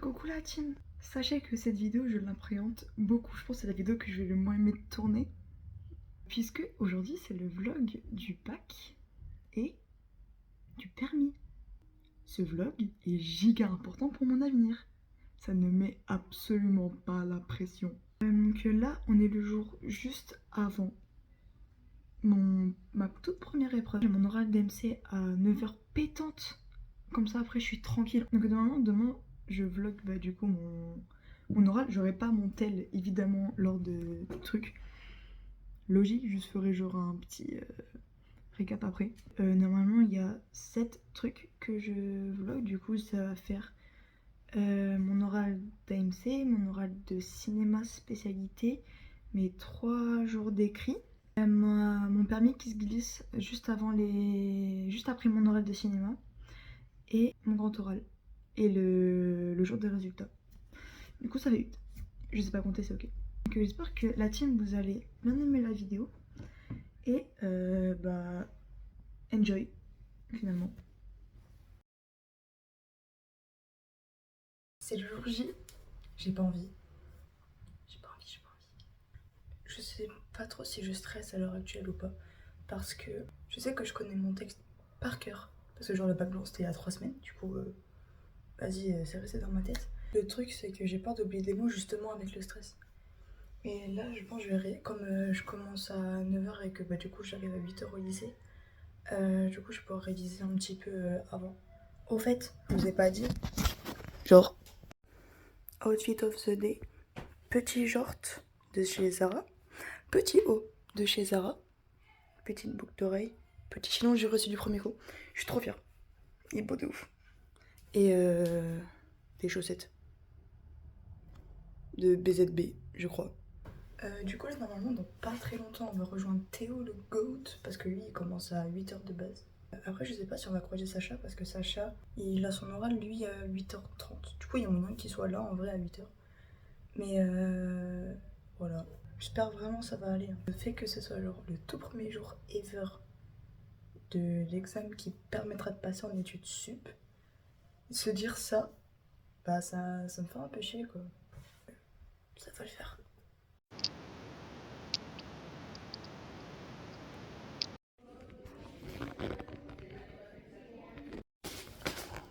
Coucou la team. Sachez que cette vidéo, je l'appréhende beaucoup. Je pense que c'est la vidéo que je vais le moins aimer tourner. Puisque aujourd'hui, c'est le vlog du bac et du permis. Ce vlog est giga important pour mon avenir. Ça ne met absolument pas la pression. Que là, on est le jour juste avant ma toute première épreuve. J'ai mon oral d'MC à 9h pétante. Comme ça, après, je suis tranquille. Donc normalement, demain, je vlog du coup mon oral. J'aurai pas mon tel, évidemment, lors de trucs. Logique, je ferai genre un petit récap après. Normalement, il y a 7 trucs que je vlog. Du coup, ça va faire mon oral d'AMC, mon oral de cinéma spécialité, mes 3 jours d'écrit, mon permis qui se glisse juste après mon oral de cinéma, et mon grand oral, et le jour des résultats. Du coup, ça fait 8. Je sais pas compter, c'est ok. Donc j'espère que la team, vous allez bien aimer la vidéo, et enjoy, finalement. C'est le jour J, j'ai pas envie. Je sais pas trop si je stresse à l'heure actuelle ou pas, parce que je sais que je connais mon texte par cœur. Parce que genre le bac blanc c'était il y a 3 semaines, du coup vas-y, c'est resté dans ma tête. Le truc c'est que j'ai peur d'oublier des mots justement avec le stress. Et là je pense que je verrai, comme je commence à 9h et que du coup j'arrive à 8h au lycée, du coup je pourrais réviser un petit peu avant. Au fait, je vous ai pas dit, genre outfit of the day, petit short de chez Zara, petit haut de chez Zara, petite boucle d'oreille, petit chignon que j'ai reçu du premier coup. Je suis trop fière. Il est beau de ouf. Et des chaussettes de BZB, je crois. Du coup là normalement dans pas très longtemps on va rejoindre Théo le GOAT parce que lui il commence à 8h de base. Après je sais pas si on va croiser Sacha parce que Sacha il a son oral lui à 8h30. Du coup il y a moyen qu'il soit là en vrai à 8h. Mais voilà. J'espère vraiment ça va aller. Le fait que ce soit genre le tout premier jour ever de l'examen qui permettra de passer en études sup, se dire ça, ça me fait un peu chier quoi. Ça va le faire.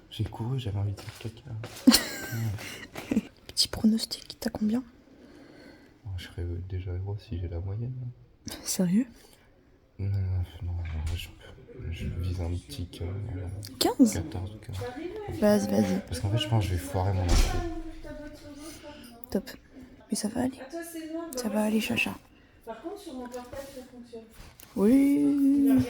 J'ai couru, j'avais envie de faire caca. Petit pronostic, t'as combien? Je serais déjà heureux si j'ai la moyenne. Sérieux? Non, je vise un petit 15? 14 ou 15. Vas-y. Parce qu'en fait, je pense que je vais foirer mon entrée. Top. Mais ça va aller. Ça va aller, Chacha. Par contre, sur mon portable, ça fonctionne. Oui.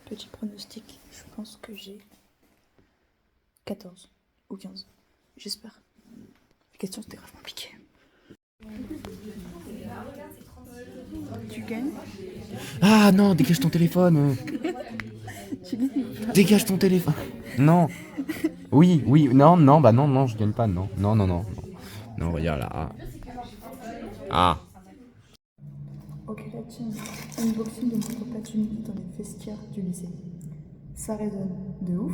Petit pronostic, je pense que j'ai 14 ou 15. J'espère. La question c'était grave compliqué. Tu gagnes? Ah non, dégage ton téléphone. Dégage ton téléphone. Non. Oui, non, je gagne pas, non. Non, regarde là. Ah. Ok la team, unboxing de mon repas de midi dans les vestiaires du lycée. Ça résonne de ouf.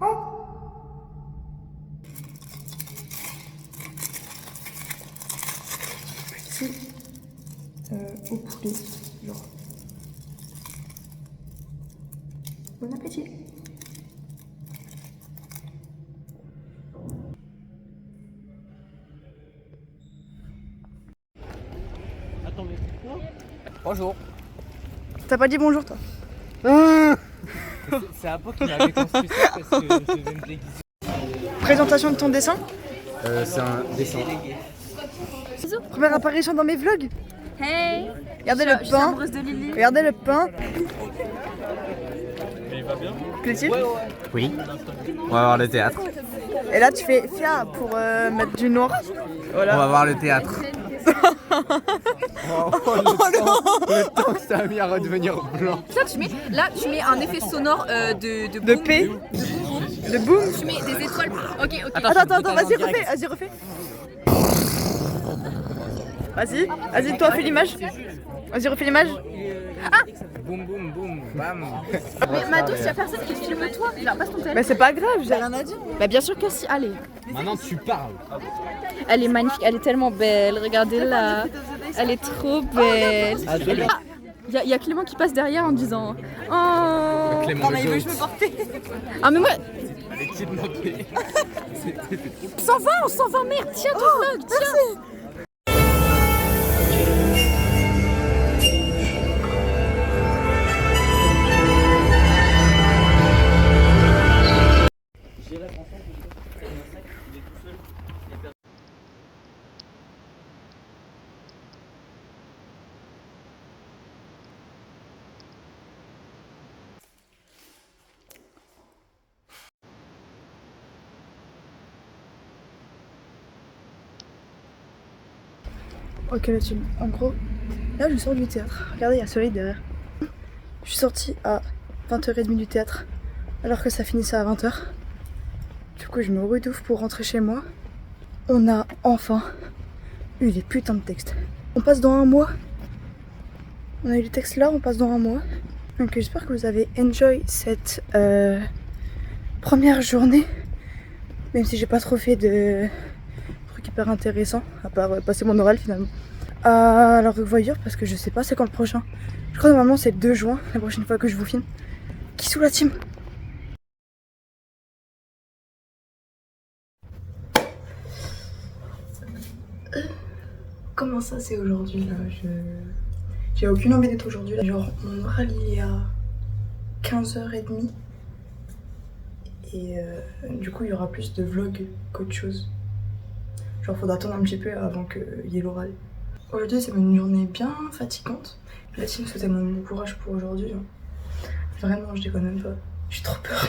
Oh petit au poulet, genre. Bon appétit. Bonjour. T'as pas dit bonjour toi? C'est un peu qui m'avait construit ça parce que je vais me déguiser. Présentation de ton dessin? C'est un dessin. Première apparition dans mes vlogs. Hey, Regardez je le suis pain. amoureuse de Lily. Regardez le pain. Il va bien? Plaisir. Oui. On va voir le théâtre. Et là tu fais fia pour mettre du noir. Voilà. On va voir le théâtre. Le temps que ça a mis à redevenir blanc. Là, tu mets un effet sonore de De boom. P. De boum. Tu mets des étoiles. Ok. Attends, vas-y refais. Vas-y, toi fais l'image. Vas-y refais l'image. Boum boum boum, bam. Mais Mado, s'il y a personne qui filme toi, genre passe ton tel. Bah c'est pas grave, j'ai rien à dire. Bah bien sûr que si, allez. Maintenant tu parles. Elle est magnifique, elle est tellement belle, regardez-la. Elle est trop belle. Il y a Clément qui passe derrière en disant oh. Clément le Je goat. me porter. Ah mais moi, Elle est kidnappée. on s'en va, merde, tiens ton vlog, tiens. Ok la team, en gros, là je sors du théâtre. Regardez, il y a Soleil derrière. Je suis sortie à 20h30 du théâtre, alors que ça finissait à 20h. Du coup je me redouffe pour rentrer chez moi. On a enfin eu les putains de textes. On passe dans un mois. On a eu les textes là, on passe dans un mois. Donc j'espère que vous avez enjoy cette première journée. Même si j'ai pas trop fait de trucs hyper intéressants, à part passer mon oral finalement. À la revoyure parce que je sais pas c'est quand le prochain. Je crois normalement c'est le 2 juin, la prochaine fois que je vous filme. Qui sous la team? Comment ça c'est aujourd'hui là? J'ai aucune envie d'être aujourd'hui là. Genre mon oral il est à 15h30. Et du coup il y aura plus de vlogs qu'autre chose. Genre faudra attendre un petit peu avant qu'il y ait l'oral. Aujourd'hui c'est une journée bien fatigante. La team souhaitait mon bon courage pour aujourd'hui. Vraiment je déconne même pas. J'ai trop peur.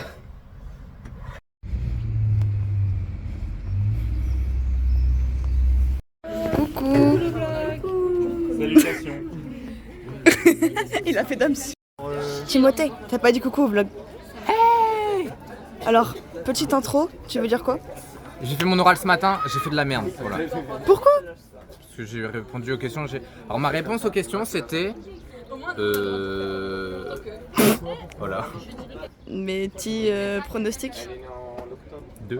Coucou. Salutations. Il a fait dame. Timothée, t'as pas dit coucou au vlog. Hey. Alors, petite intro, tu veux dire quoi? J'ai fait mon oral ce matin, j'ai fait de la merde. Voilà. Pourquoi? Parce que j'ai répondu aux questions. Alors ma réponse aux questions c'était. Voilà. Mes petits pronostics. 2.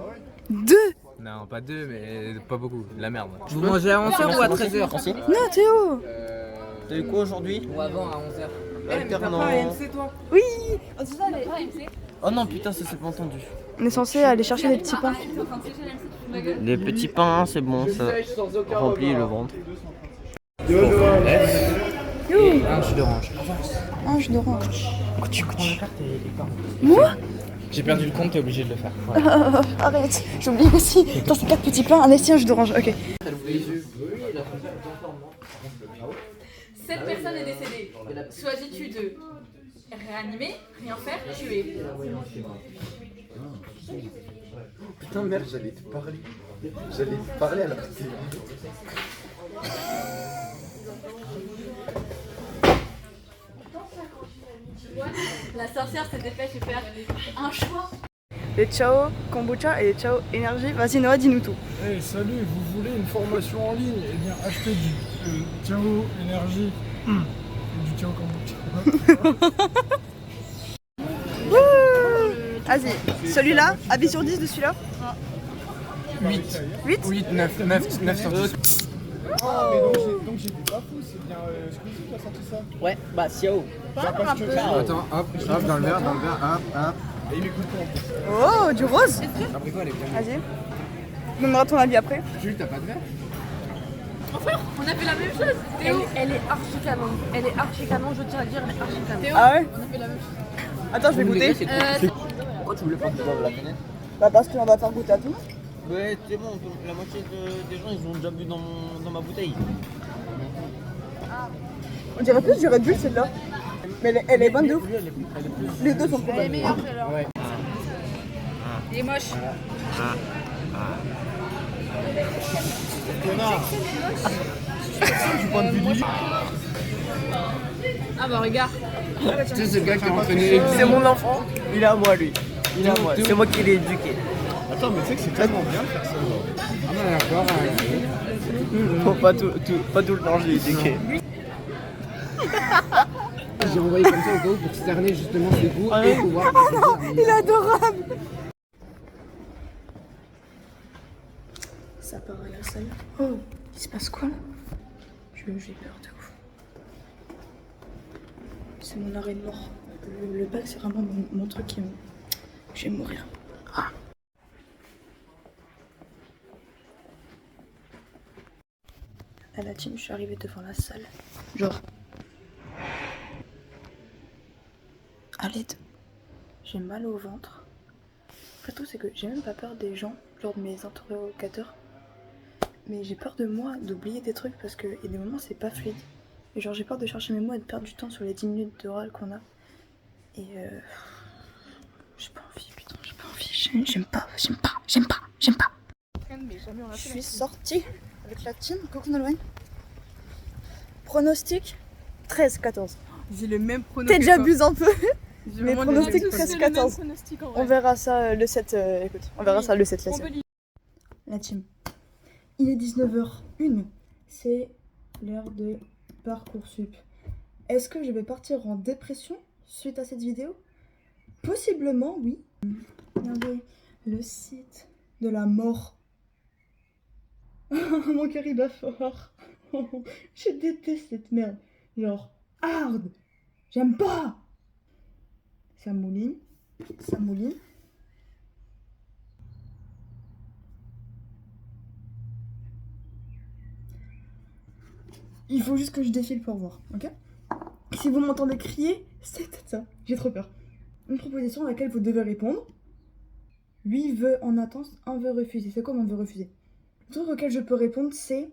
2. Non, pas 2, mais pas beaucoup. De la merde. Vous mangez à 11h ou à 13h? Non Théo. T'as eu quoi aujourd'hui? Ou avant à 11h. Alternant. Oui. Oh non putain ça s'est pas entendu. On est censé aller chercher des petits pains. Les petits pains c'est bon, ça remplit le ventre. Un jus d'orange. Un jus d'orange. Moi j'ai perdu le compte, t'es obligé de le faire. Voilà. Arrête, j'oublie aussi. Dans ces 4 petits pains, un esti, un jus d'orange. Ok. Cette personne est décédée. Choisis-tu de réanimer, rien faire, tuer? Putain merde, j'allais te parler. J'allais te parler alors que c'était... La sorcière s'est dépêchée de faire un choix. Les ciao kombucha et les ciao énergie. Vas-y Noah, dis-nous tout. Hey, salut, vous voulez une formation en ligne? Eh bien, achetez du Tiao Énergie et du Tiao Kombucha. Vas-y, celui-là, avis sur 10 de celui-là? 8. 8? 8, 9 sur 10. Ah, mais donc j'étais pas fou, c'est bien Squeezie qui a sorti ça. Ouais, bah Xiao. Attends, hop, dans le verre, hop. Et il écoute quoi en plus? Oh, du rose? L'abricot, elle est bien. Vas-y. Tu donneras ton avis après. Jules, t'as pas de verre? On a fait la même chose. Théo, elle est archi canon. Elle est archi canon, je tiens à dire, elle est archi canon. Ah ouais? On a fait la même chose. Attends, je vais goûter. Pourquoi tu voulais pas que je boive la canette? Bah parce qu'on va faire goûter à tout le monde. Ouais c'est bon, la moitié des gens ils ont déjà bu dans ma bouteille. On dirait plus du Red Bull celle-là. Mais elle est bonne de ouf. Les deux sont plus bonnes. Ouais. Il est moche. Ah bah regarde. Tu sais, c'est le gars qui a entraîné. C'est mon enfant. Il est à moi lui. Il est à moi. C'est moi qui l'ai éduqué. Attends, mais tu sais que c'est tellement bien de faire ça. On a encore Pas tout le temps je l'ai éduqué. j'ai envoyé comme ça au cas où pour cerner justement ses goûts et pouvoir. Il est adorable. Ça part à la salle. Oh, il se passe quoi là? J'ai peur de ouf. C'est mon arrêt de mort. Le bac, c'est vraiment mon truc qui me... Je vais mourir. Ah. À la team, je suis arrivée devant la salle. Genre... À l'aide. J'ai mal au ventre. En fait, tout c'est que j'ai même pas peur des gens lors de mes interrogatoires. Mais j'ai peur de moi, d'oublier des trucs parce qu'il y a des moments c'est pas fluide. Et genre j'ai peur de chercher mes mots et de perdre du temps sur les 10 minutes d'oral qu'on a. Et j'ai pas envie, putain, j'ai pas envie, j'aime pas. Je suis sortie avec la team, coucou Nolwenn. Pronostic 13-14. J'ai le même pronostic. Peut-être j'abuse un peu. Mais vraiment pronostic le même 13-14. pronostic, en vrai. On verra ça le 7, écoute, on verra ça le 7 là. La team. Il est 19h01, c'est l'heure de Parcoursup. Est-ce que je vais partir en dépression suite à cette vidéo? Possiblement, oui. Regardez, le site de la mort. Mon cœur il bat fort. Je déteste cette merde. Genre, hard. J'aime pas. Ça mouline. Ça mouline. Il faut juste que je défile pour voir, ok? Si vous m'entendez crier, c'est peut-être ça. J'ai trop peur. Une proposition à laquelle vous devez répondre. 8 vœux en attente, 1 vœu refusé. C'est quoi mon vœu refusé? Le truc auquel je peux répondre, c'est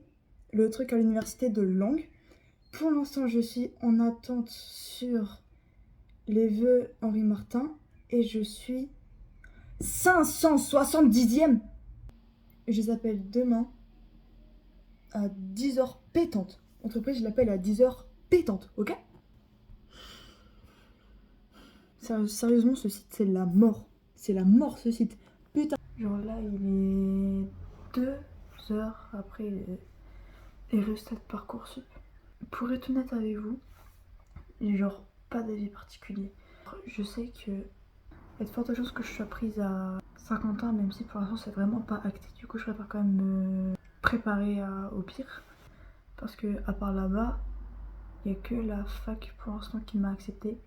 le truc à l'université de langue. Pour l'instant, je suis en attente sur les vœux Henri Martin et je suis 570e. Je les appelle demain à 10h pétante. Entreprise, je l'appelle à 10h pétante, ok? Sérieusement, ce site, c'est la mort. C'est la mort, ce site. Putain. Genre là, il est 2h après les résultats de Parcoursup. Pour être honnête avec vous, j'ai genre pas d'avis particulier. Je sais que il y a de fortes chances que je sois prise à Saint-Quentin, même si pour l'instant c'est vraiment pas acté. Du coup, je préfère quand même me préparer au pire. Parce que à part là-bas, il n'y a que la fac pour l'instant qui m'a accepté.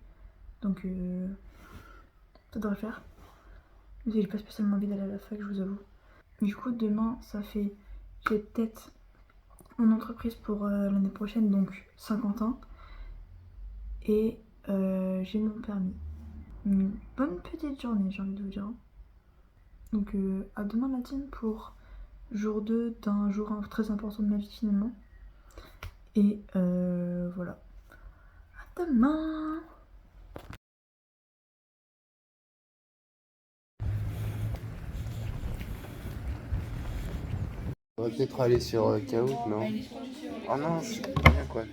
Donc ça devrait le faire. Mais j'ai pas spécialement envie d'aller à la fac, je vous avoue. Du coup, demain, ça fait... J'ai peut-être mon entreprise pour l'année prochaine, donc Saint-Quentin. Et j'ai mon permis. Une bonne petite journée, j'ai envie de vous dire. Donc à demain la team pour jour 2 d'un jour très important de ma vie finalement. Et voilà. À demain. On va peut-être aller sur Kahoot, non? Oh non, c'est pas bien quoi.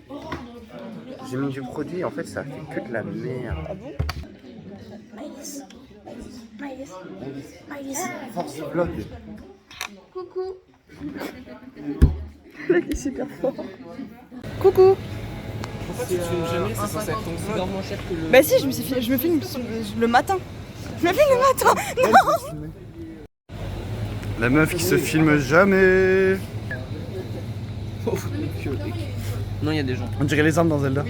J'ai mis du produit, en fait ça fait que de la merde. Ah bon? Maïs. Force vlog. Coucou. Le mec est super fort. Coucou. Pourquoi tu te filmes jamais? C'est censé être ton vlog. Moins cher que le. Bah si, je me filme le matin. Je me filme le matin. Non. La meuf qui se filme jamais. Non, il y a des gens. On dirait les armes dans Zelda.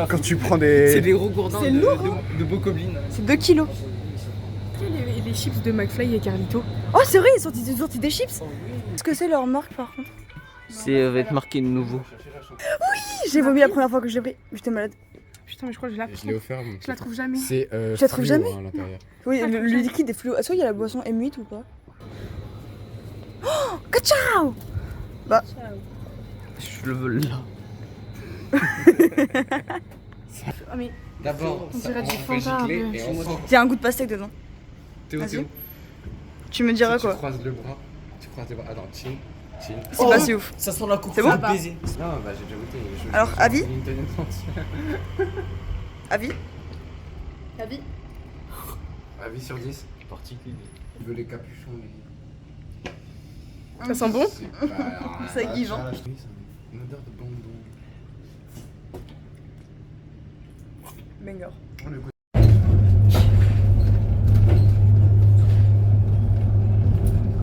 Quand tu prends des... C'est des gros gourdins C'est lourd, hein. de Bokoblin. C'est 2 kilos. Les chips de McFly et Carlito. Oh c'est vrai, ils ont sorti des chips. Est-ce que c'est leur marque par contre? C'est va être marqué nouveau. J'ai vomi la première fois que je l'ai pris. J'étais malade. Putain, mais je crois que je la Je l'ai offert. Je la trouve jamais. C'est Je la trouve fluo, jamais. hein, à l'intérieur. Oui, le liquide est fluo. Est-ce qu'il y a la boisson M8 ou pas? Oh, Kachao. Bah. Je le veux là. Ah mais D'abord, On dirait du fait Fanta, gicler mais- et ensuite, il y a un goût de pastèque dedans. Théo, Vas-y. Théo. Tu me diras Tu quoi? croises le bras. Tu croises le bras. Attends, chin. C'est pas si ouf. Ça sent la coupe C'est bon? de baiser. Non, bah j'ai déjà goûté. Alors, avis? Nintendo. Avis? Avis sur 10. Particulier. Il veut les capuchons. Mais... Ça sent bon? C'est pas... Ça guive, hein. Oui, ça a une odeur de bonbon. banger.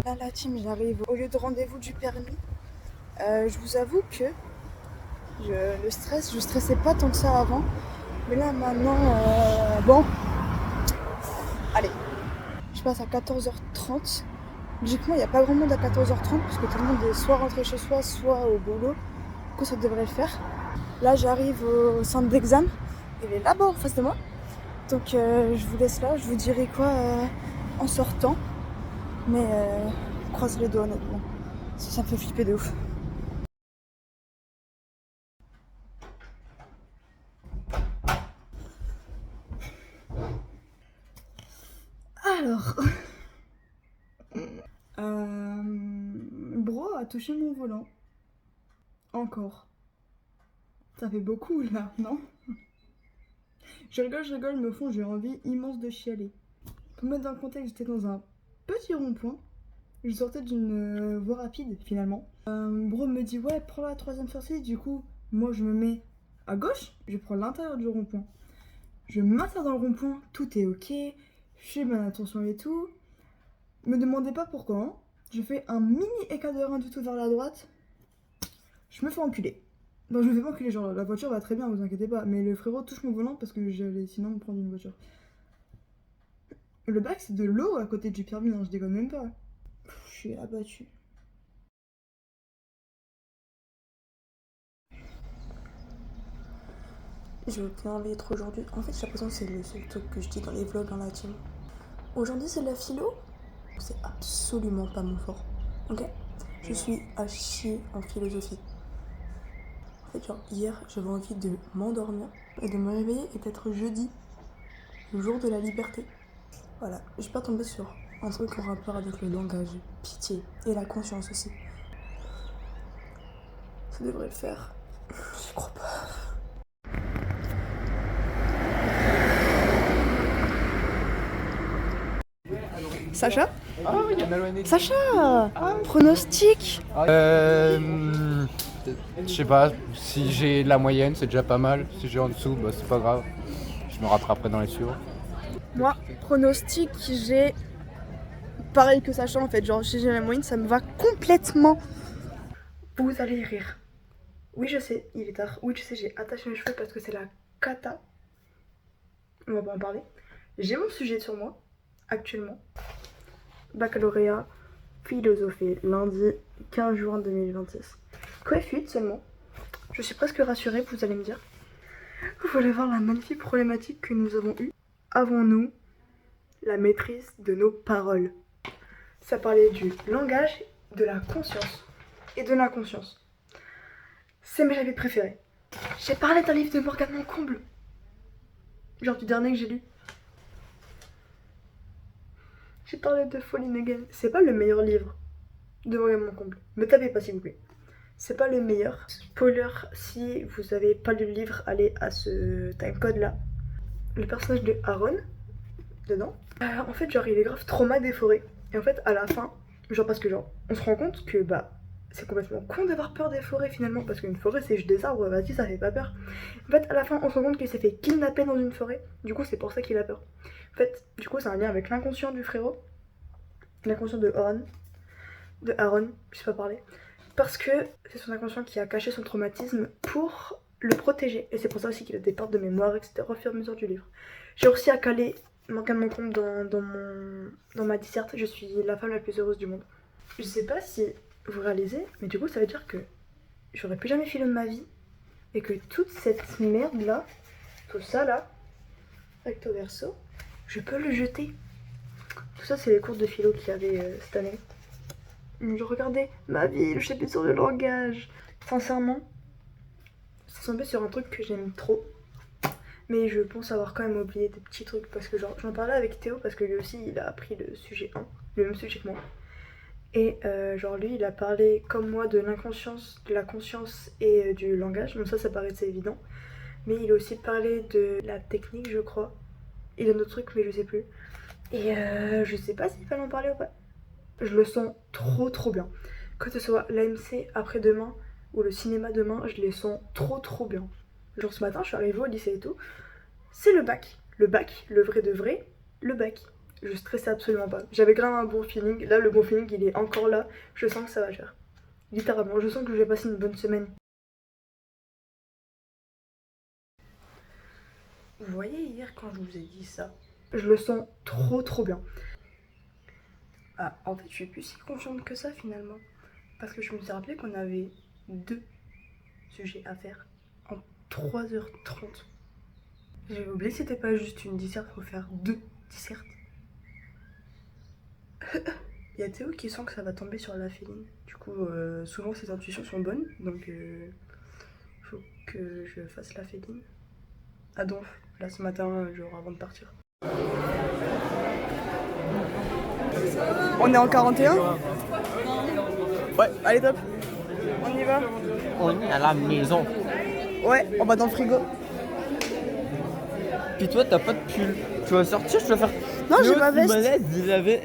Là, la team, j'arrive au lieu de rendez-vous du permis. Je vous avoue que le stress, je stressais pas tant que ça avant. Mais là, maintenant, bon. Allez, je passe à 14h30. Logiquement, il n'y a pas grand monde à 14h30 parce que tout le monde est soit rentré chez soi, soit au boulot. Du coup, ça devrait le faire. Là, j'arrive au centre d'examen. Il est là-bas en face de moi. Donc, je vous laisse là. Je vous dirai quoi en sortant. Mais croise les doigts, honnêtement. Ça me fait flipper de ouf. Alors, Bro a touché mon volant. Encore. Ça fait beaucoup là, non? Je rigole, mais au fond j'ai envie immense de chialer. Pour mettre dans le contexte, j'étais dans un petit rond-point. Je sortais d'une voie rapide finalement. Bro me dit ouais, prends la troisième sortie. Du coup, moi je me mets à gauche, je prends l'intérieur du rond-point. Je m'insère dans le rond-point, tout est ok. Je fais mon attention et tout. Me demandez pas pourquoi, hein. Je fais un mini écart de rein du tout vers la droite. Je me fais enculer. Non, je me fais pas enculer, genre la voiture va très bien, vous inquiétez pas. Mais le frérot touche mon volant parce que j'allais sinon me prendre une voiture. Le bac c'est de l'eau à côté du permis, hein, je déconne même pas. Je suis abattu. Je vais bien être aujourd'hui. En fait, j'ai l'impression que c'est le seul truc que je dis dans les vlogs en la team. Aujourd'hui, c'est la philo. C'est absolument pas mon fort. Ok? Je suis à chier en philosophie. En fait, genre, hier, j'avais envie de m'endormir et de me réveiller et d'être jeudi, le jour de la liberté. Voilà, je suis pas tombée sur un truc en rapport avec le langage, pitié et la conscience aussi. Ça devrait le faire. J'y crois pas. Sacha? Sacha! Pronostic? Je sais pas, si j'ai la moyenne, c'est déjà pas mal. Si j'ai en dessous, bah c'est pas grave. Je me rattraperai dans les suivants. Moi, pronostic, j'ai pareil que Sacha en fait. Genre, si j'ai la moyenne, ça me va complètement. Vous allez y rire. Oui, je sais, il est tard. Oui, je sais, j'ai attaché mes cheveux parce que c'est la cata. On va pas en parler. J'ai mon sujet sur moi, actuellement. Baccalauréat, philosophie, lundi 15 juin 2026. Coeffuite seulement. Je suis presque rassurée, vous allez me dire. Vous voulez voir la magnifique problématique que nous avons eue. Avons-nous la maîtrise de nos paroles? Ça parlait du langage, de la conscience et de l'inconscience. C'est mes chapitres préférés. J'ai parlé d'un livre de Morgane Moncomble. Genre du dernier que j'ai lu. J'ai parlé de Falling Again. C'est pas le meilleur livre de Morgane Moncomble. Me tapez pas s'il vous plaît. C'est pas le meilleur. Spoiler, si vous avez pas lu le livre, allez à ce timecode là. Le personnage de Aaron, dedans, en fait genre il est grave trauma des forêts. Et en fait à la fin, genre parce que genre on se rend compte que bah c'est complètement con d'avoir peur des forêts finalement. Parce qu'une forêt c'est juste des arbres, vas-y ça fait pas peur. En fait à la fin on se rend compte qu'il s'est fait kidnapper dans une forêt. Du coup c'est pour ça qu'il a peur. En fait du coup c'est un lien avec l'inconscient du frérot. L'inconscient de Aaron, je sais pas parler. Parce que c'est son inconscient qui a caché son traumatisme pour le protéger. Et c'est pour ça aussi qu'il a des pertes de mémoire, etc. au fur et à mesure du livre. J'ai réussi à caler Morgane Moncomble dans ma disserte. Je suis la femme la plus heureuse du monde. Je sais pas si vous réalisez, mais du coup ça veut dire que j'aurais plus jamais philo de ma vie. Et que toute cette merde là, tout ça là, recto verso, je peux le jeter. Tout ça c'est les cours de philo qu'il y avait cette année. Je regardais ma vie, le chapitre sur le langage. Sincèrement, ça tombait sur un truc que j'aime trop. Mais je pense avoir quand même oublié des petits trucs. Parce que genre, j'en parlais avec Théo parce que lui aussi il a appris le sujet 1, le même sujet que moi. Et genre lui il a parlé comme moi de l'inconscience, de la conscience et du langage. Donc ça paraissait évident. Mais il a aussi parlé de la technique je crois. Il a d'autres trucs mais je sais plus. Et je sais pas s'il fallait en parler ou pas. Je le sens trop bien. Que ce soit l'AMC après-demain ou le cinéma demain, je les sens trop bien. Genre ce matin, je suis arrivée au lycée et tout. c'est le bac. Le bac, le vrai de vrai, le bac. Je stressais absolument pas. J'avais grave un bon feeling. Là, le bon feeling, il est encore là. Je sens que ça va le faire. Littéralement, je sens que je vais passer une bonne semaine. Vous voyez hier quand je vous ai dit ça, je le sens trop bien. Ah, en fait, je suis plus si confiante que ça finalement. Parce que je me suis rappelé qu'on avait 2 sujets à faire en 3h30. J'avais oublié que c'était pas juste une disserte, faut faire 2 dissertes. Il y a Théo qui sent que ça va tomber sur la féline. Du coup, souvent ses intuitions sont bonnes, donc faut que je fasse la féline. À Donf, là ce matin, genre avant de partir. On est en 41 ? Ouais, allez top. On y va ? On est à la maison. Ouais, on va dans le frigo. Puis toi, t'as pas de pull. Tu vas sortir, tu vas faire. Non, j'ai ma veste.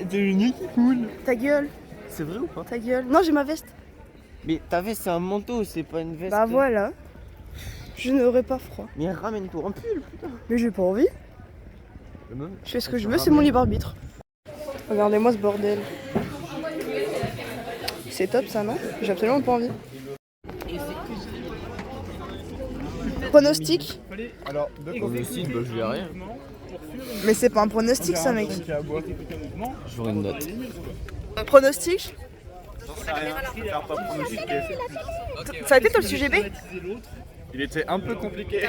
T'es unique qui cool. Ta gueule, C'est vrai ou pas? ta gueule. Non, j'ai ma veste. Mais ta veste, c'est un manteau, c'est pas une veste. Bah voilà. Je n'aurai pas froid. Mais ramène-toi un pull, putain. Mais j'ai pas envie. Je fais ce que je veux, c'est mon libre arbitre. Regardez-moi ce bordel. C'est top ça, non? J'ai absolument pas envie. Pronostic? Alors, Aussi, bah, je vais rien. Mais c'est pas un pronostic ça, mec. Je ferai une note. Pronostic? Ça a été toi le sujet B? il était un peu compliqué.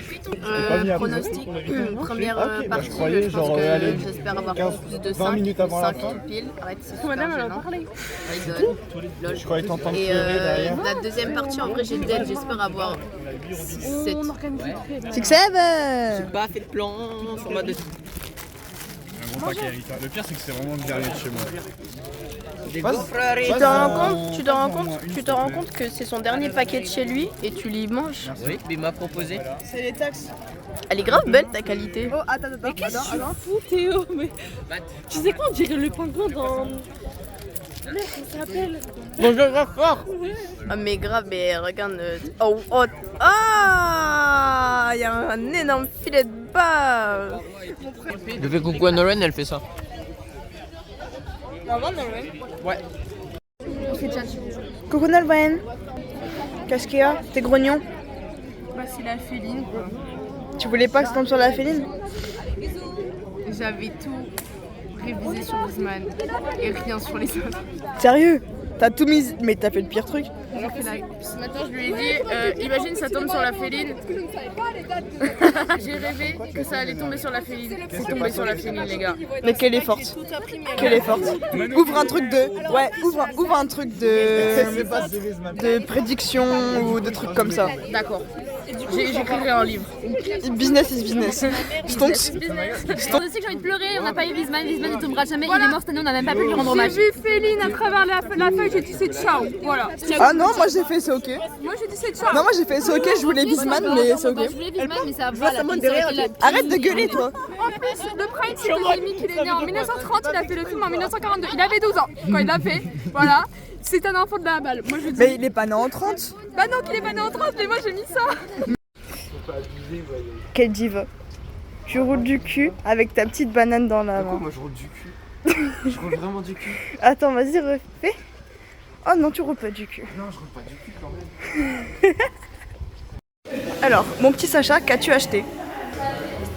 Pronostic, première partie, je croyais, je pense genre, que allez, j'espère avoir 15, plus de 20 5, minutes avant la 5 fin. pile, arrête, c'est super Madame, elle en gênant. parlait. Rigole. Lol. Je croyais t'entendre Et pleurer derrière. la deuxième partie, en vrai, j'ai dead, j'espère avoir 7. On organise vite fait. Six Seven. Pas fait de plan sur ma deuxième. Un gros paquet, Rita. Le pire, c'est que c'est vraiment le dernier de chez moi. Des gaufres, Tu te rends compte que c'est son dernier paquet de chez lui et tu l'y manges. Oui, mais il m'a proposé. C'est les taxes. Elle est grave belle ta qualité. Oh, attends. Fou Théo, mais tu sais quoi, on dirait le pingouin dans... Merde, comment ça s'appelle? Ah mais grave, mais regarde. Ah, il y a un énorme filet de bave. Je fais coucou à Nolan, elle fait ça. Coucou Nolwenn. Qu'est-ce qu'il y a? T'es grognon? Bah, c'est la féline quoi. Tu voulais pas que ça tombe sur la féline? J'avais tout révisé sur Wiesmann et rien sur les autres. Sérieux? T'as tout mis, mais t'as fait le pire truc. Ce matin, je lui ai dit imagine ça tombe sur la féline. J'ai rêvé que ça allait tomber sur la féline. C'est tombé sur la féline, les gars. Mais qu'elle est forte. Qu'elle est forte. Ouvre un truc de. Ouais, ouvre un truc de prédiction ou de trucs comme ça. D'accord. J'écrirai un livre. Business is business. Stonks. On sait que j'ai envie de pleurer, on n'a pas eu Wiesmann ne tombera jamais, il est mort cette année, on n'a même pas pu lui rendre hommage. J'ai vu Féline à travers la feuille, j'ai dit c'est ciao. Voilà. Ah non, moi j'ai fait c'est ok. Moi j'ai dit c'est ciao. Non, moi j'ai fait c'est ok, je voulais Wiesmann, mais c'est ok. Je voulais Wiesmann, mais ça voilà. Arrête de gueuler toi. En plus, le Pride, c'est Jérémy qui est né en 1930, il a fait le film en 1942. Il avait 12 ans quand il l'a fait. Voilà. C'est un enfant de la balle. Moi je dis. Mais il est pas né en 30. Bah non, qu'il est pas né en 30, mais moi j'ai mis ça. Quelle diva. Tu roules du cul avec ta petite banane dans la main. Moi je roule du cul. Je roule vraiment du cul. Attends, vas-y, refais. Oh non, tu roules pas du cul. Non, je roule pas du cul quand même. Alors, mon petit Sacha, qu'as-tu acheté?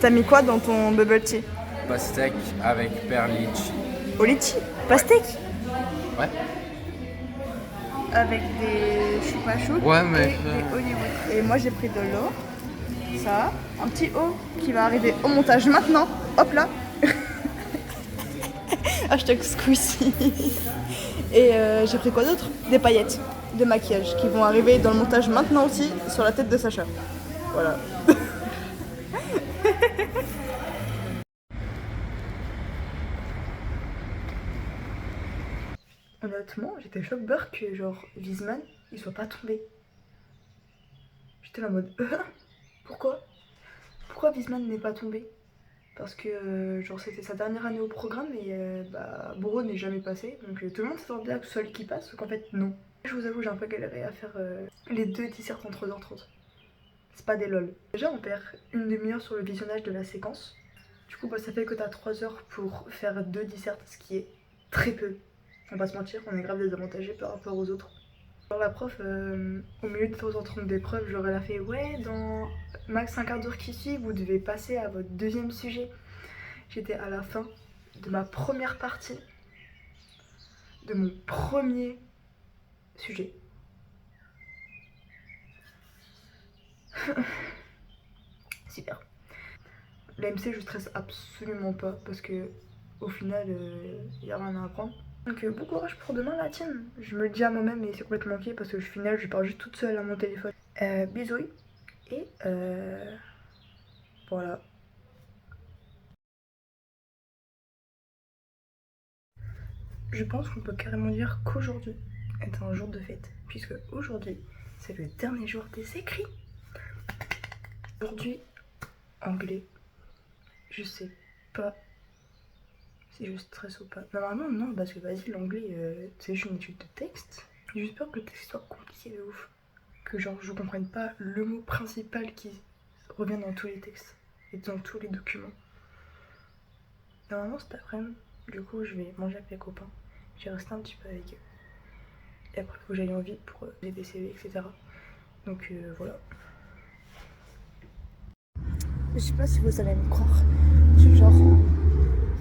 T'as mis quoi dans ton bubble tea? Pastèque avec perliche. Au litchi? Pastèque? Ouais. Avec des choupa choups Ouais, mais. et des Hollywood. Et moi j'ai pris de l'eau, ça, un petit haut qui va arriver au montage maintenant. Hop là. Hashtag squeezie. Et j'ai pris quoi d'autre? Des paillettes de maquillage qui vont arriver dans le montage maintenant aussi sur la tête de Sacha. Voilà. Honnêtement, j'étais choc-beurre que genre Wiesmann il soit pas tombé. J'étais là en mode pourquoi Wiesmann n'est pas tombé? Parce que genre c'était sa dernière année au programme et Bourreau n'est jamais passé, donc tout le monde s'attendait à que ce soit lui qui passe, sauf qu'en fait non. Je vous avoue, j'ai un peu galéré à faire les 2 dissertes en 3h30. c'est pas des lol. Déjà on perd une demi-heure sur le visionnage de la séquence. Du coup ça fait que t'as 3 heures pour faire 2 dissertes, ce qui est très peu. On va pas se mentir, on est grave désavantagé par rapport aux autres. Alors la prof, au milieu de temps en temps d'épreuve, j'aurais la fait ouais, dans max 5 quarts d'heure qui suit, vous devez passer à votre deuxième sujet. J'étais à la fin de ma première partie, de mon premier sujet. Super. L'AMC je stresse absolument pas parce que au final y a rien à apprendre. Donc bon courage pour demain la team. Je me le dis à moi-même mais c'est complètement ok parce que au final je pars juste toute seule à mon téléphone. Bisous et voilà. Je pense qu'on peut carrément dire qu'aujourd'hui est un jour de fête puisque aujourd'hui c'est le dernier jour des écrits. Aujourd'hui anglais. Je sais pas si je stresse ou pas. Normalement non parce que vas-y l'anglais c'est juste une étude de texte. J'ai juste peur que le texte soit compliqué de ouf. Que genre je comprenne pas le mot principal qui revient dans tous les textes et dans tous les documents. Normalement cet après-midi, du coup je vais manger avec mes copains. J'ai resté un petit peu avec eux. Et après il faut que j'aille en ville pour des CV etc. Donc voilà. Je sais pas si vous allez me croire. Genre,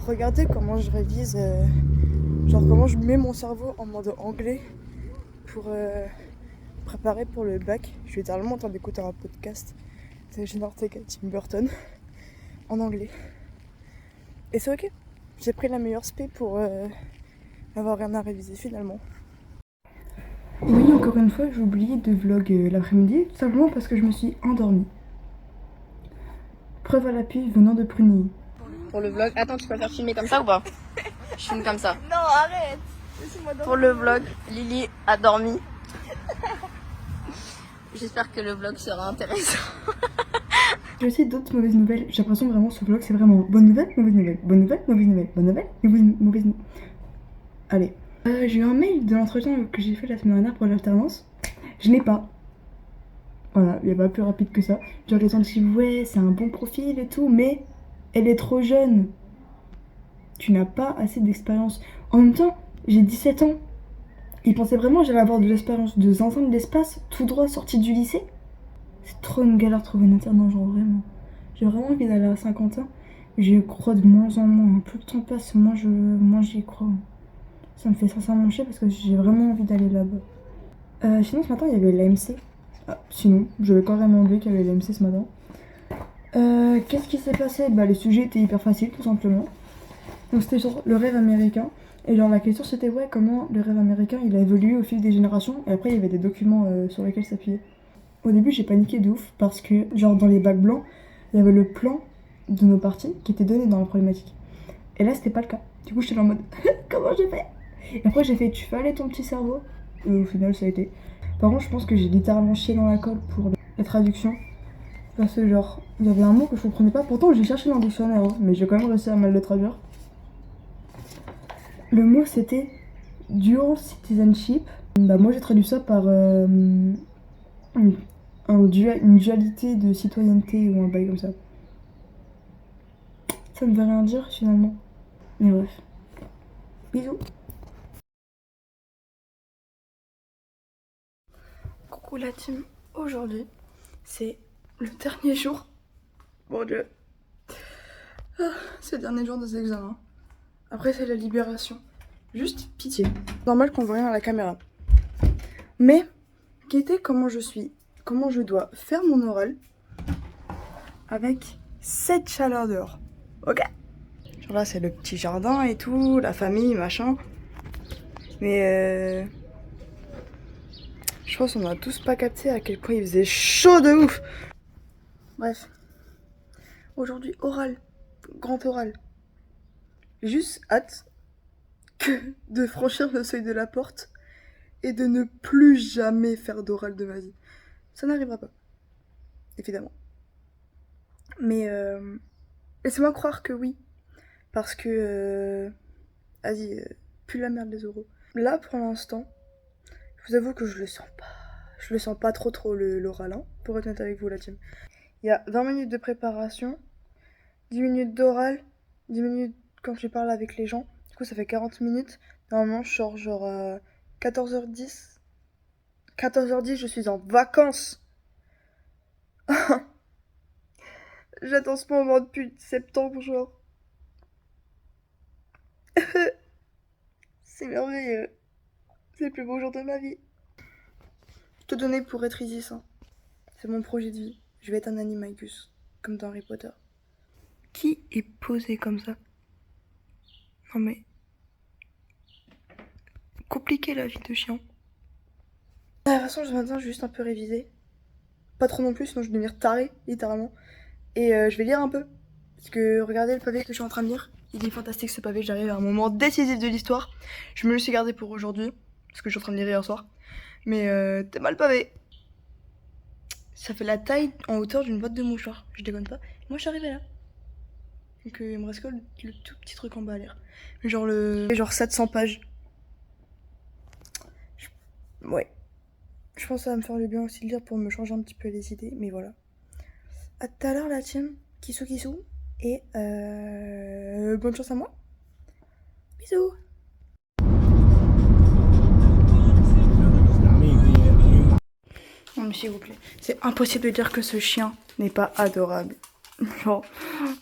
regardez comment je révise, genre comment je mets mon cerveau en mode anglais pour préparer pour le bac. Je suis littéralement en train d'écouter un podcast de Jenna Ortega et Tim Burton en anglais. Et c'est ok. J'ai pris la meilleure spé pour avoir rien à réviser finalement. Oui, encore une fois, j'ai oublié de vlog l'après-midi, tout simplement parce que je me suis endormie. Preuve à l'appui venant de Pruny. Pour le vlog. Attends, tu peux faire filmer comme ça ou pas? Je filme comme ça. Non, arrête. Pour le vlog, Lily a dormi. J'espère que le vlog sera intéressant. J'ai aussi d'autres mauvaises nouvelles. J'ai l'impression vraiment ce vlog c'est vraiment bonne nouvelle, mauvaise nouvelle, bonne nouvelle, mauvaise nouvelle, bonne nouvelle, mauvaise nouvelle. Allez. J'ai eu un mail de l'entretien que j'ai fait la semaine dernière pour l'alternance. Je l'ai pas. Voilà, il n'y a pas plus rapide que ça. Genre les gens disent ouais c'est un bon profil et tout, mais elle est trop jeune. Tu n'as pas assez d'expérience. En même temps, j'ai 17 ans. Ils pensaient vraiment que j'allais avoir de l'expérience de zinzin de l'espace, tout droit sorti du lycée. C'est trop une galère de trouver une alternance, genre vraiment. J'ai vraiment envie d'aller à Saint-Quentin. J'y crois de moins en moins. Plus le temps passe, moins j'y crois. Ça me fait sincèrement chier parce que j'ai vraiment envie d'aller là-bas. Sinon ce matin il y avait l'AMC. Ah, sinon, j'avais carrément oublié qu'il y avait l'AMC ce matin. Qu'est-ce qui s'est passé? Bah les sujets étaient hyper faciles tout simplement. Donc c'était sur le rêve américain. Et genre la question c'était ouais comment le rêve américain il a évolué au fil des générations. Et après il y avait des documents sur lesquels s'appuyer. Au début j'ai paniqué de ouf parce que genre dans les bacs blancs il y avait le plan de nos parties qui était donné dans la problématique. Et là c'était pas le cas. Du coup j'étais en mode comment j'ai fait? Et après j'ai fait tu fais aller ton petit cerveau. Et au final ça a été. Par contre je pense que j'ai littéralement chié dans la colle pour la traduction. Parce que genre il y avait un mot que je comprenais pas. Pourtant j'ai cherché dans le dictionnaire hein, mais j'ai quand même réussi à mal le traduire. Le mot c'était dual citizenship. Bah moi j'ai traduit ça par une dualité de citoyenneté ou un bail comme ça. Ça ne veut rien dire finalement. Mais bref. Bisous. Coucou la team. Aujourd'hui c'est le dernier jour. Mon dieu. C'est le dernier jour des examens. Après c'est la libération. Juste pitié. Normal qu'on voit rien à la caméra. Mais, guettez comment je suis. Comment je dois faire mon oral. Avec cette chaleur dehors. Ok? Genre là c'est le petit jardin et tout. La famille, machin. Mais je pense qu'on a tous pas capté à quel point il faisait chaud de ouf. Bref. Aujourd'hui oral. Grand oral. J'ai juste hâte que de franchir le seuil de la porte et de ne plus jamais faire d'oral de ma vie. Ça n'arrivera pas, évidemment. Mais laissez-moi croire que oui, parce que vas-y, plus la merde les oraux. Là pour l'instant, je vous avoue que je le sens pas Je le sens pas trop l'oral, hein, pour être honnête avec vous la team. Il y a 20 minutes de préparation, 10 minutes d'oral, 10 minutes quand je parle avec les gens. Du coup ça fait 40 minutes. Normalement je sors genre à 14h10. 14h10 je suis en vacances. J'attends ce moment depuis septembre genre. C'est merveilleux. C'est le plus beau jour de ma vie. Tout donner pour être Isis, hein. C'est mon projet de vie. Je vais être un animagus, comme dans Harry Potter. Qui est posé comme ça? Non mais... compliqué la vie de chien. De toute façon, ce matin, je vais juste un peu réviser. Pas trop non plus, sinon je vais devenir taré, littéralement. Et je vais lire un peu. Parce que regardez le pavé que je suis en train de lire. Il est fantastique ce pavé, j'arrive à un moment décisif de l'histoire. Je me le suis gardé pour aujourd'hui, parce que je suis en train de lire hier soir. Mais t'es mal pavé. Ça fait la taille en hauteur d'une boîte de mouchoirs, je déconne pas. Moi je suis arrivée là. Donc il me reste que le tout petit truc en bas à lire. Mais genre 700 pages. Ouais. Je pense que ça va me faire du bien aussi de lire pour me changer un petit peu les idées, mais voilà. À tout à l'heure la team, kissou. Et bonne chance à moi. Bisous. Non mais s'il vous plaît, c'est impossible de dire que ce chien n'est pas adorable. Genre,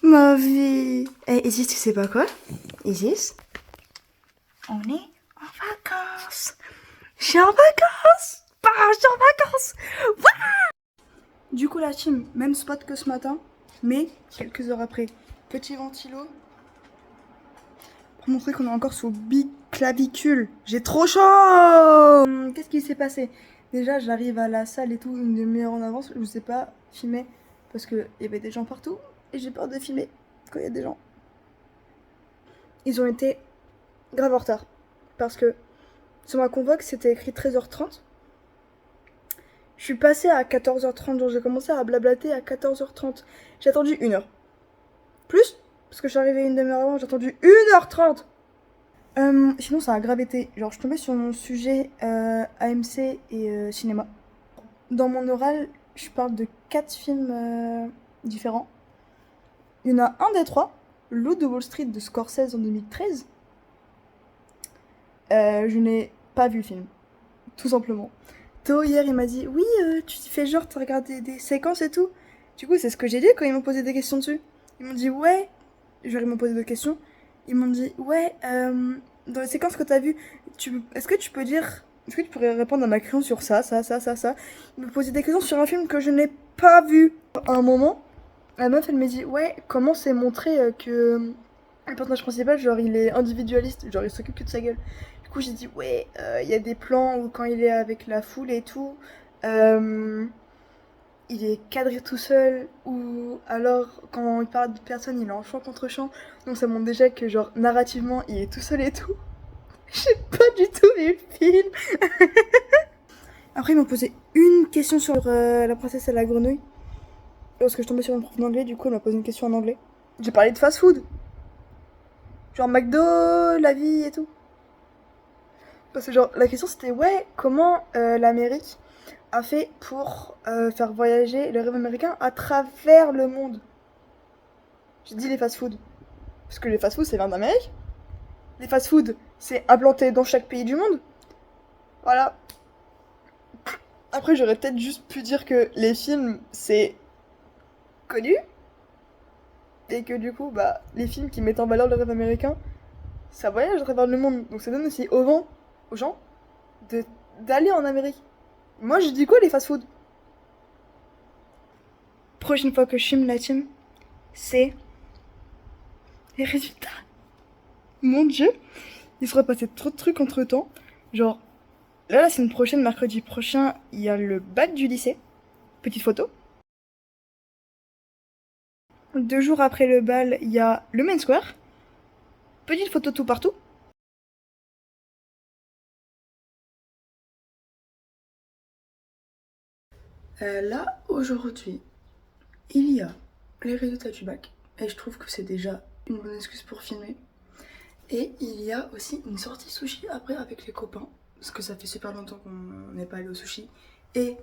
ma vie. Eh Isis, tu sais pas quoi? Isis, on est en vacances. Je suis en vacances. Je suis en vacances. Du coup la team, même spot que ce matin, mais quelques heures après. Petit ventilo. Pour montrer qu'on est encore sous biclavicule. J'ai trop chaud. Qu'est-ce qui s'est passé? Déjà, j'arrive à la salle et tout une demi-heure en avance. Je sais pas filmer parce qu'il y avait des gens partout. Et j'ai peur de filmer quand il y a des gens. Ils ont été grave en retard. Parce que sur ma convoque, c'était écrit 13h30. Je suis passée à 14h30. Genre, j'ai commencé à blablater à 14h30. J'ai attendu 1h. Plus, parce que je suis arrivée une demi-heure avant, j'ai attendu 1h30. Sinon ça a grave été, genre je tombais sur mon sujet AMC et cinéma. Dans mon oral, je parle de 4 films différents. Il y en a un des 3, Loup de Wall Street de Scorsese en 2013. Je n'ai pas vu le film, tout simplement. Théo hier il m'a dit, oui tu fais genre t'as regardé des séquences et tout. Du coup c'est ce que j'ai dit quand ils m'ont posé des questions dessus. Ils m'ont dit ouais, genre ils m'ont posé d'autres questions. Ils m'ont dit ouais, dans les séquences que t'as vues, est-ce que tu pourrais répondre à ma question sur ça. Ils me posaient des questions sur un film que je n'ai pas vu. À un moment, la meuf elle me dit ouais, comment c'est montré que le personnage principal, genre il est individualiste, genre il s'occupe que de sa gueule. Du coup j'ai dit ouais, il y a des plans où quand il est avec la foule et tout, il est cadré tout seul, ou alors quand il parle de personne il est en chant contre chant, donc ça montre déjà que genre narrativement il est tout seul et tout. J'ai pas du tout vu le film. Après ils m'ont posé une question sur la princesse et la grenouille, parce que je tombais sur une prof d'anglais, du coup elle m'a posé une question en anglais. J'ai parlé de fast food, genre McDo, la vie et tout. Parce que genre la question c'était ouais, comment l'Amérique a fait pour faire voyager le rêve américain à travers le monde. J'ai dit les fast-food. Parce que les fast-food, c'est vient d'Amérique. Les fast-food, c'est implanté dans chaque pays du monde. Voilà. Après, j'aurais peut-être juste pu dire que les films, c'est connu. Et que du coup, bah, les films qui mettent en valeur le rêve américain, ça voyage à travers le monde. Donc ça donne aussi aux gens, d'aller en Amérique. Moi, je dis quoi, les fast-food? Prochaine fois que je filme la team, c'est les résultats. Mon Dieu, il sera passé trop de trucs entre temps. Genre, là, la semaine prochaine, mercredi prochain, il y a le bac du lycée. Petite photo. 2 jours après le bal, il y a le main square. Petite photo tout partout. Là, aujourd'hui, il y a les résultats du bac. Et je trouve que c'est déjà une bonne excuse pour filmer. Et il y a aussi une sortie sushi après avec les copains. Parce que ça fait super longtemps qu'on n'est pas allé au sushi. et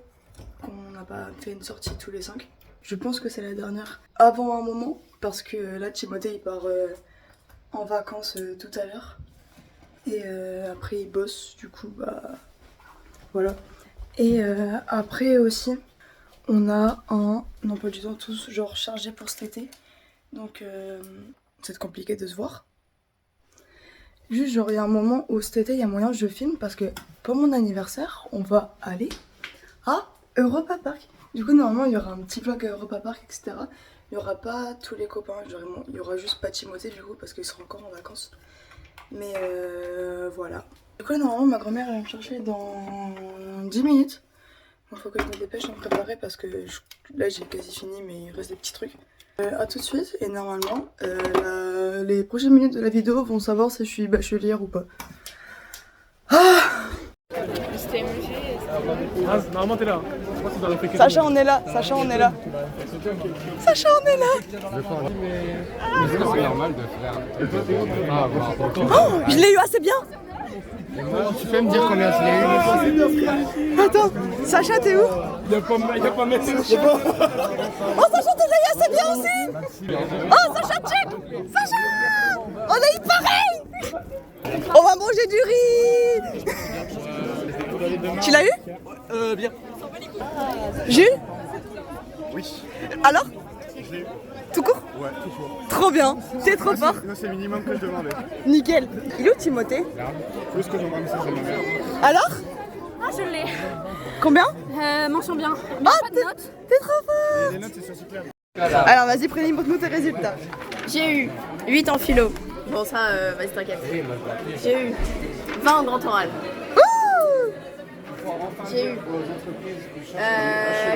qu'on n'a pas fait une sortie tous les 5. Je pense que c'est la dernière avant un moment parce que là Timothée il part en vacances tout à l'heure et après il bosse, du coup bah voilà. Et après aussi on a un emploi du temps tous genre chargé pour cet été, donc c'est compliqué de se voir. Juste genre il y a un moment où cet été il y a moyen que je filme parce que pour mon anniversaire on va aller à Europa Park. Du coup normalement il y aura un petit vlog à Europa Park, etc. Il n'y aura pas tous les copains, il y aura juste pas Timothée du coup parce qu'il sera encore en vacances. Mais voilà. Du coup normalement ma grand-mère elle va me chercher dans 10 minutes. Il faut que je me dépêche à me préparer parce que là j'ai quasi fini mais il reste des petits trucs. A tout de suite et normalement les prochaines minutes de la vidéo vont savoir si je suis bachelière ou pas. Normalement t'es là. Sacha on est là, Sacha on est là. Sacha on est là. Est-ce que c'est normal de faire... Oh, je l'ai eu assez bien. Tu peux me dire combien je l'ai eu? Attends, Sacha t'es où? Y'a pas mettre. Oh Sacha t'es là assez bien aussi. Oh Sacha check. Sacha on a eu pareil. On va manger du riz. Tu l'as eu? Bien. Jules? Oui. Alors? Tout court? Ouais, tout court. Trop bien, t'es trop fort. C'est le minimum que je demandais. Nickel. Il est où Timothée? Plus que je demande, ça c'est ma mère. Alors? Ah, je l'ai. Combien? Mention bien. Ah, t'es trop fort. Les notes c'est sur Cyclable. Alors vas-y, Prélie, montre-nous tes résultats. J'ai eu 8 en philo. Bon ça, vas-y t'inquiète. J'ai eu 20 en grand oral. J'ai eu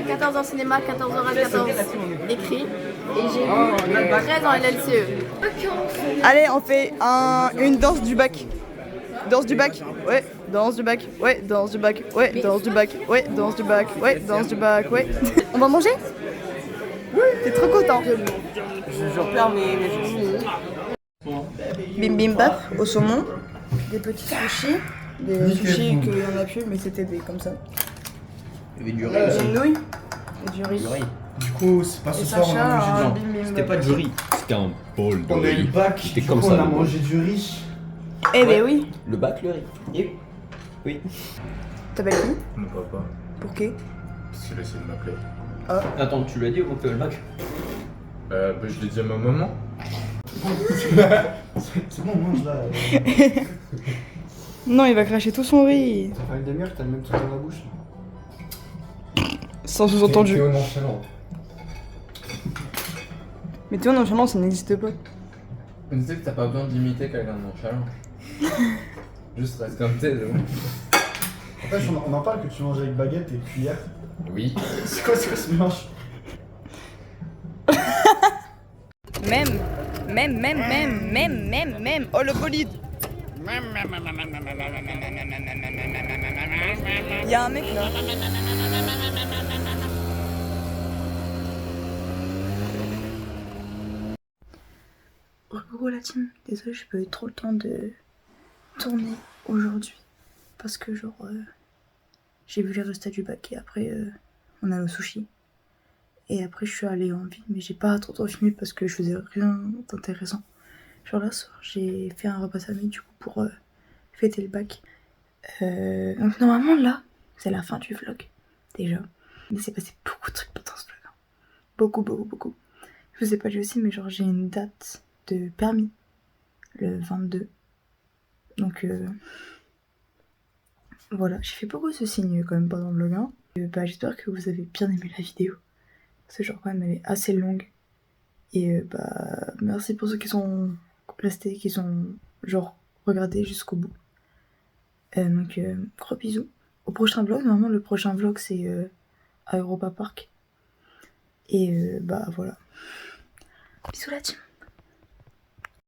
14 en cinéma, 14 oral, 14 écrit. Et j'ai eu 13 en LLCE. Allez, on fait une danse du bac. Danse du bac, ouais, danse du bac, ouais, danse du bac, ouais, danse du bac, ouais, danse du bac, ouais, danse du bac, ouais. On va manger? T'es trop content. Je repère mes choses. Bim bim bap au saumon, des petits sushis, des sushis qu'il y en a plus mais c'était des comme ça. Il y avait du riz aussi. Une nouille et du riz. Du coup, c'est pas Et ce soir on a Sacha, mangé un du bim bim C'était bap. pas du riz. C'était un bol de On a eu le riz. bac, C'était du comme coup, ça, on a le mangé du riz. Eh ben oui. Le bac, le riz. Et oui. T'appelles qui? Mon papa, Pour qui? parce qu'il a essayé de m'appeler. Attends, tu l'as dit au fait le bac? Je l'ai dit à ma maman. C'est bon, mange là. Non, il va cracher tout son riz. Ça fait une demi-heure que t'as le même truc dans la bouche. Sans sous-entendu. Théo nonchalant. Mais Théo nonchalant, ça n'existe pas. Mais tu sais que t'as pas besoin d'imiter quelqu'un de nonchalant. Juste reste comme t'es, c'est bon. En fait, on en parle que tu manges avec baguette et cuillère. Oui. C'est quoi ce mélange? Même. Oh le bolide. Y'a un mec là. Coucou la team, désolée j'ai pas eu trop le temps de tourner aujourd'hui parce que genre j'ai vu les résultats du bac et après on a le sushi et après je suis allée en ville mais j'ai pas trop filmé parce que je faisais rien d'intéressant. Genre là j'ai fait un repas famille du coup pour fêter le bac. Donc normalement là c'est la fin du vlog déjà, mais c'est passé beaucoup de trucs pendant ce vlog, beaucoup. Je vous ai pas dit aussi mais genre j'ai une date de permis le 22, donc voilà, j'ai fait beaucoup ce signe quand même pendant le vlog 1. J'espère que vous avez bien aimé la vidéo parce que genre quand même elle est assez longue et merci pour ceux qui sont restés, qui sont genre regardés jusqu'au bout. Donc gros bisous. Au prochain vlog, normalement le prochain vlog c'est à Europa Park et voilà. Bisous la team.